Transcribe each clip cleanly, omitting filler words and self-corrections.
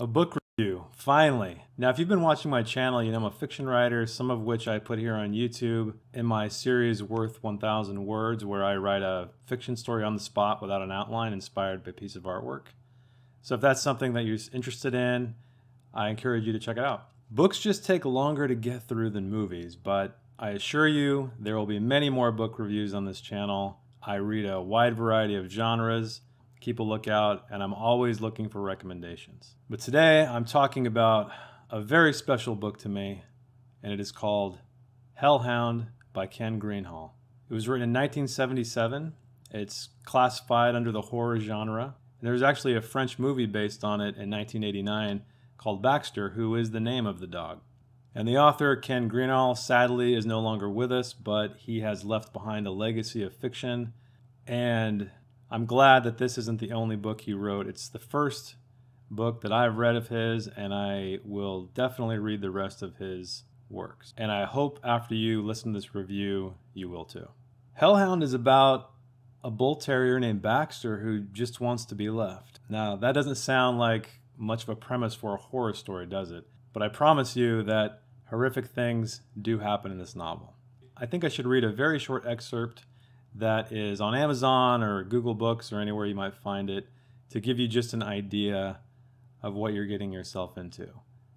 A book review, finally. Now, if you've been watching my channel, you know I'm a fiction writer, some of which I put here on YouTube in my series Worth 1,000 Words, where I write a fiction story on the spot without an outline inspired by a piece of artwork. So if that's something that you're interested in, I encourage you to check it out. Books just take longer to get through than movies, but I assure you there will be many more book reviews on this channel. I read a wide variety of genres. Keep a lookout, and I'm always looking for recommendations. But today I'm talking about a very special book to me, and it is called Hellhound by Ken Greenhall. It was written in 1977. It's classified under the horror genre. And there was actually a French movie based on it in 1989 called Baxter, who is the name of the dog. And the author, Ken Greenhall, sadly is no longer with us, but he has left behind a legacy of fiction, and I'm glad that this isn't the only book he wrote. It's the first book that I've read of his, and I will definitely read the rest of his works. And I hope after you listen to this review, you will too. Hellhound is about a bull terrier named Baxter who just wants to be left. Now, that doesn't sound like much of a premise for a horror story, does it? But I promise you that horrific things do happen in this novel. I think I should read a very short excerpt that is on Amazon or Google Books or anywhere you might find it to give you just an idea of what you're getting yourself into.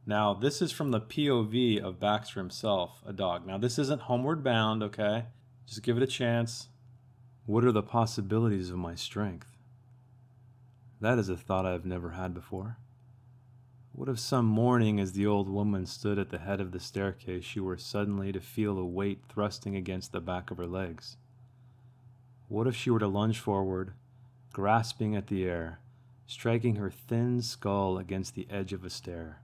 Now, this is from the POV of Baxter himself, a dog. Now, this isn't Homeward Bound, okay? Just give it a chance. What are the possibilities of my strength? That is a thought I've never had before. What if some morning, as the old woman stood at the head of the staircase, she were suddenly to feel a weight thrusting against the back of her legs? What if she were to lunge forward, grasping at the air, striking her thin skull against the edge of a stair?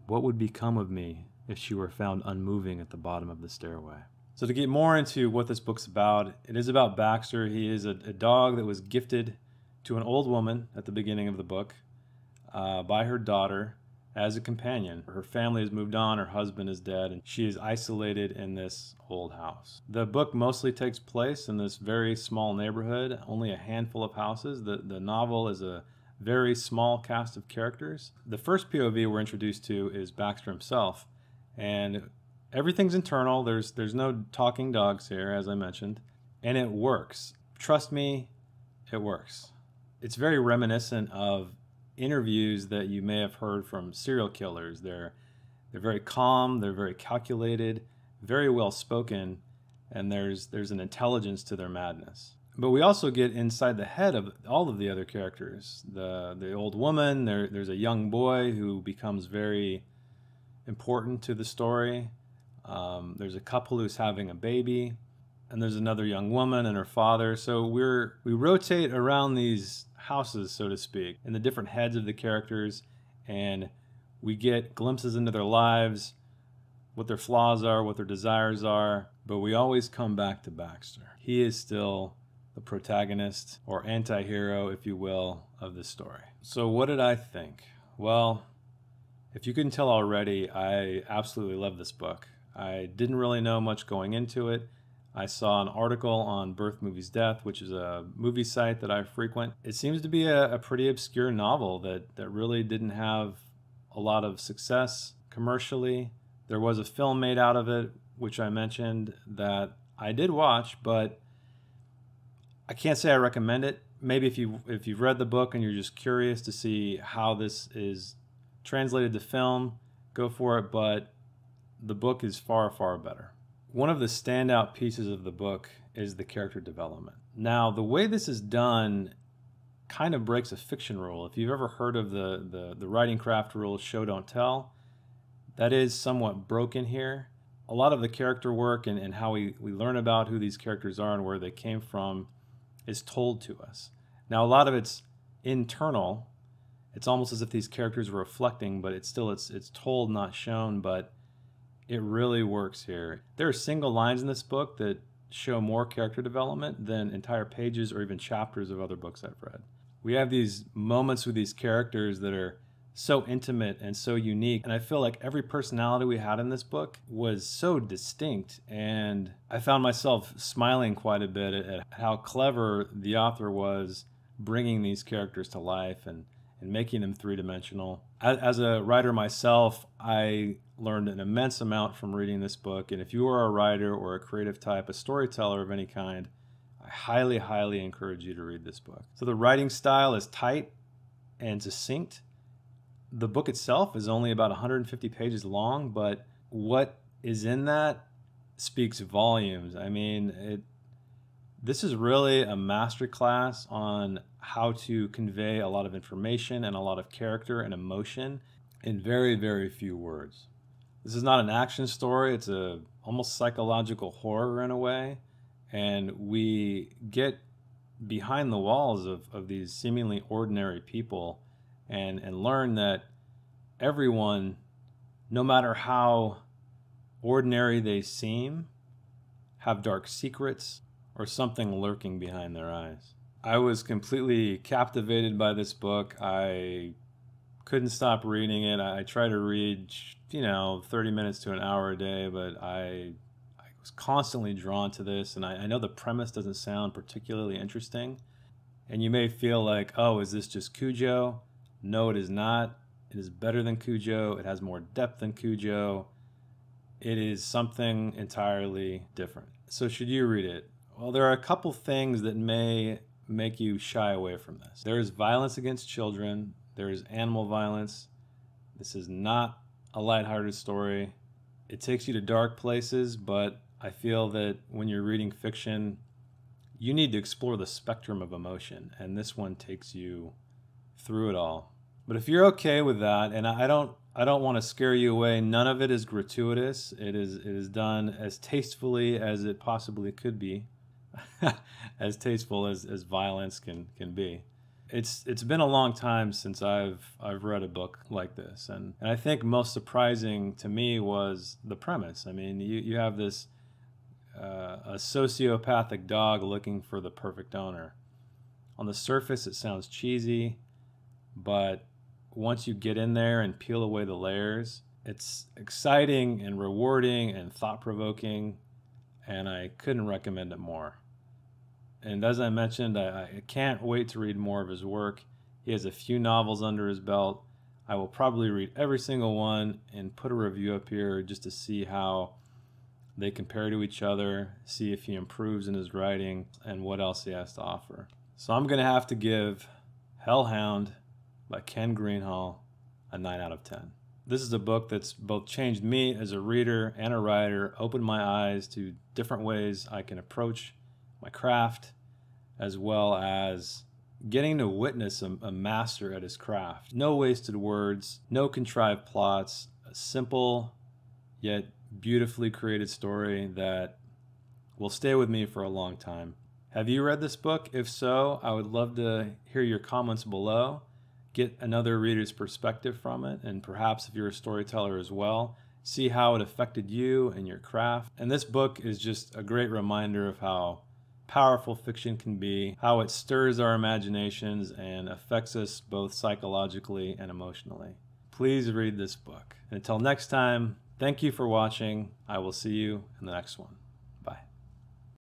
What would become of me if she were found unmoving at the bottom of the stairway? So to get more into what this book's about, it is about Baxter. He is a dog that was gifted to an old woman at the beginning of the book by her daughter as a companion. Her family has moved on, her husband is dead, and she is isolated in this old house. The book mostly takes place in this very small neighborhood, only a handful of houses. The novel is a very small cast of characters. The first POV we're introduced to is Baxter himself, and everything's internal. There's no talking dogs here, as I mentioned, and it works. Trust me, it works. It's very reminiscent of interviews that you may have heard from serial killers. They're very calm, they're very calculated, very well spoken, and there's an intelligence to their madness. But we also get inside the head of all of the other characters. The old woman, there's a young boy who becomes very important to the story. There's a couple who's having a baby, and there's another young woman and her father. So we rotate around these houses, so to speak, in the different heads of the characters, and we get glimpses into their lives, what their flaws are, what their desires are, but we always come back to Baxter. He is still the protagonist, or anti-hero, if you will, of this story. So what did I think? Well, if you couldn't tell already, I absolutely love this book. I didn't really know much going into it. I saw an article on Birth Movies Death, which is a movie site that I frequent. It seems to be a pretty obscure novel that really didn't have a lot of success commercially. There was a film made out of it, which I mentioned, that I did watch, but I can't say I recommend it. Maybe if you've read the book and you're just curious to see how this is translated to film, go for it, but the book is far, far better. One of the standout pieces of the book is the character development. Now, the way this is done kind of breaks a fiction rule. If you've ever heard of the writing craft rule, show don't tell, that is somewhat broken here. A lot of the character work and how we learn about who these characters are and where they came from is told to us. Now, a lot of it's internal. It's almost as if these characters were reflecting, but it's told, not shown, but it really works here. There are single lines in this book that show more character development than entire pages or even chapters of other books I've read. We have these moments with these characters that are so intimate and so unique, and I feel like every personality we had in this book was so distinct, and I found myself smiling quite a bit at how clever the author was bringing these characters to life and and making them three-dimensional. As a writer myself, I learned an immense amount from reading this book, and if you are a writer or a creative type, a storyteller of any kind, I highly, highly encourage you to read this book. So the writing style is tight and succinct. The book itself is only about 150 pages long, but what is in that speaks volumes. I mean, this is really a masterclass on how to convey a lot of information and a lot of character and emotion in very, very few words. This is not an action story. It's a almost psychological horror in a way. And we get behind the walls of these seemingly ordinary people and learn that everyone, no matter how ordinary they seem, have dark secrets or something lurking behind their eyes. I was completely captivated by this book. I couldn't stop reading it. I try to read, 30 minutes to an hour a day, but I was constantly drawn to this, and I know the premise doesn't sound particularly interesting, and you may feel like, oh, is this just Cujo? No, it is not. It is better than Cujo. It has more depth than Cujo. It is something entirely different. So should you read it? Well, there are a couple things that may make you shy away from this. There is violence against children. There is animal violence. This is not a lighthearted story. It takes you to dark places, but I feel that when you're reading fiction, you need to explore the spectrum of emotion, and this one takes you through it all. But if you're okay with that, and I don't want to scare you away, none of it is gratuitous. It is done as tastefully as it possibly could be, as tasteful as violence can be. It's been a long time since I've read a book like this, and I think most surprising to me was the premise. I mean, you have this a sociopathic dog looking for the perfect owner. On the surface, it sounds cheesy, but once you get in there and peel away the layers, it's exciting and rewarding and thought-provoking, and I couldn't recommend it more. And as I mentioned, I can't wait to read more of his work. He has a few novels under his belt. I will probably read every single one and put a review up here just to see how they compare to each other, see if he improves in his writing, and what else he has to offer. So I'm going to have to give Hellhound by Ken Greenhall a 9 out of 10. This is a book that's both changed me as a reader and a writer, opened my eyes to different ways I can approach my craft, as well as getting to witness a master at his craft. No wasted words, no contrived plots, a simple yet beautifully created story that will stay with me for a long time. Have you read this book? If so, I would love to hear your comments below, get another reader's perspective from it, and perhaps if you're a storyteller as well, see how it affected you and your craft. And this book is just a great reminder of how powerful fiction can be, how it stirs our imaginations and affects us both psychologically and emotionally. Please read this book. And until next time, thank you for watching. I will see you in the next one.